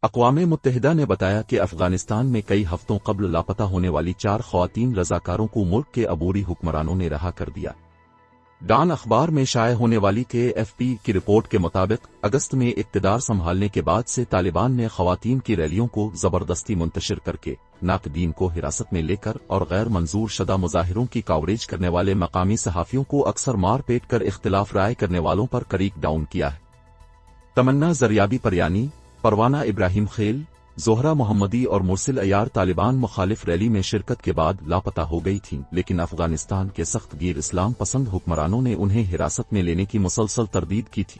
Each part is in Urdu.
اقوام متحدہ نے بتایا کہ افغانستان میں کئی ہفتوں قبل لاپتہ ہونے والی 4 خواتین رضاکاروں کو ملک کے عبوری حکمرانوں نے رہا کر دیا۔ ڈان اخبار میں شائع ہونے والی KFP کی رپورٹ کے مطابق اگست میں اقتدار سنبھالنے کے بعد سے طالبان نے خواتین کی ریلیوں کو زبردستی منتشر کر کے ناقدین کو حراست میں لے کر اور غیر منظور شدہ مظاہروں کی کوریج کرنے والے مقامی صحافیوں کو اکثر مار پیٹ کر اختلاف رائے کرنے والوں پر کریک ڈاؤن کیا ہے۔ تمنا زریابی پریانی، پروانہ ابراہیم خیل، زہرہ محمدی اور مرسل عیار طالبان مخالف ریلی میں شرکت کے بعد لاپتہ ہو گئی تھیں، لیکن افغانستان کے سخت گیر اسلام پسند حکمرانوں نے انہیں حراست میں لینے کی مسلسل تردید کی تھی۔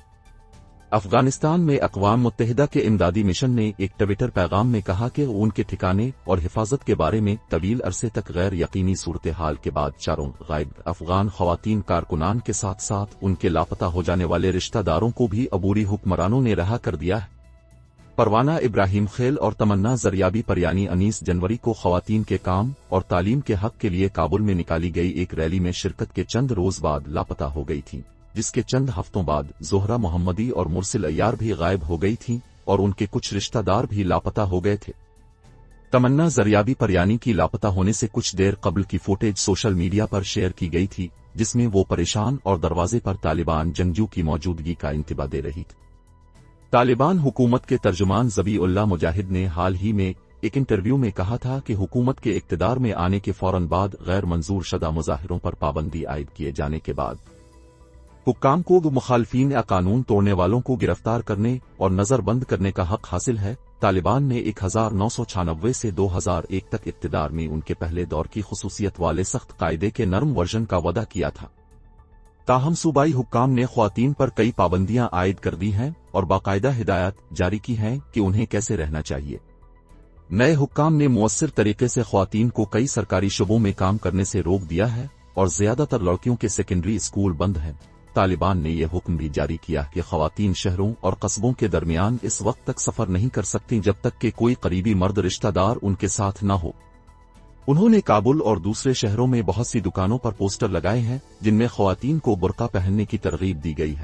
افغانستان میں اقوام متحدہ کے امدادی مشن نے ایک ٹویٹر پیغام میں کہا کہ ان کے ٹھکانے اور حفاظت کے بارے میں طویل عرصے تک غیر یقینی صورتحال کے بعد 4 غائب افغان خواتین کارکنان کے ساتھ ساتھ ان کے لاپتہ ہو جانے والے رشتہ داروں کو بھی عبوری حکمرانوں نے رہا کر دیا ہے۔ پروانہ ابراہیم خیل اور تمنا زریابی پریانی 19 جنوری کو خواتین کے کام اور تعلیم کے حق کے لیے کابل میں نکالی گئی ایک ریلی میں شرکت کے چند روز بعد لاپتہ ہو گئی تھیں، جس کے چند ہفتوں بعد زہرہ محمدی اور مرسل عیار بھی غائب ہو گئی تھیں اور ان کے کچھ رشتہ دار بھی لاپتہ ہو گئے تھے۔ تمنا زریابی پریانی کی لاپتہ ہونے سے کچھ دیر قبل کی فوٹیج سوشل میڈیا پر شیئر کی گئی تھی، جس میں وہ پریشان اور دروازے پر طالبان جنگجو کی موجودگی کا انتباہ دے رہی تھی۔ طالبان حکومت کے ترجمان ذبیح اللہ مجاہد نے حال ہی میں ایک انٹرویو میں کہا تھا کہ حکومت کے اقتدار میں آنے کے فوراً بعد غیر منظور شدہ مظاہروں پر پابندی عائد کیے جانے کے بعد حکام کو مخالفین قانون توڑنے والوں کو گرفتار کرنے اور نظر بند کرنے کا حق حاصل ہے۔ طالبان نے 1996 سے 2001 تک اقتدار میں ان کے پہلے دور کی خصوصیت والے سخت قاعدے کے نرم ورژن کا وعدہ کیا تھا، تاہم صوبائی حکام نے خواتین پر کئی پابندیاں عائد کر دی ہیں اور باقاعدہ ہدایات جاری کی ہیں کہ انہیں کیسے رہنا چاہیے۔ نئے حکام نے مؤثر طریقے سے خواتین کو کئی سرکاری شعبوں میں کام کرنے سے روک دیا ہے اور زیادہ تر لڑکیوں کے سیکنڈری اسکول بند ہیں۔ طالبان نے یہ حکم بھی جاری کیا کہ خواتین شہروں اور قصبوں کے درمیان اس وقت تک سفر نہیں کر سکتی جب تک کہ کوئی قریبی مرد رشتہ دار ان کے ساتھ نہ ہو۔ انہوں نے کابل اور دوسرے شہروں میں بہت سی دکانوں پر پوسٹر لگائے ہیں جن میں خواتین کو برقع پہننے کی ترغیب دی گئی ہے۔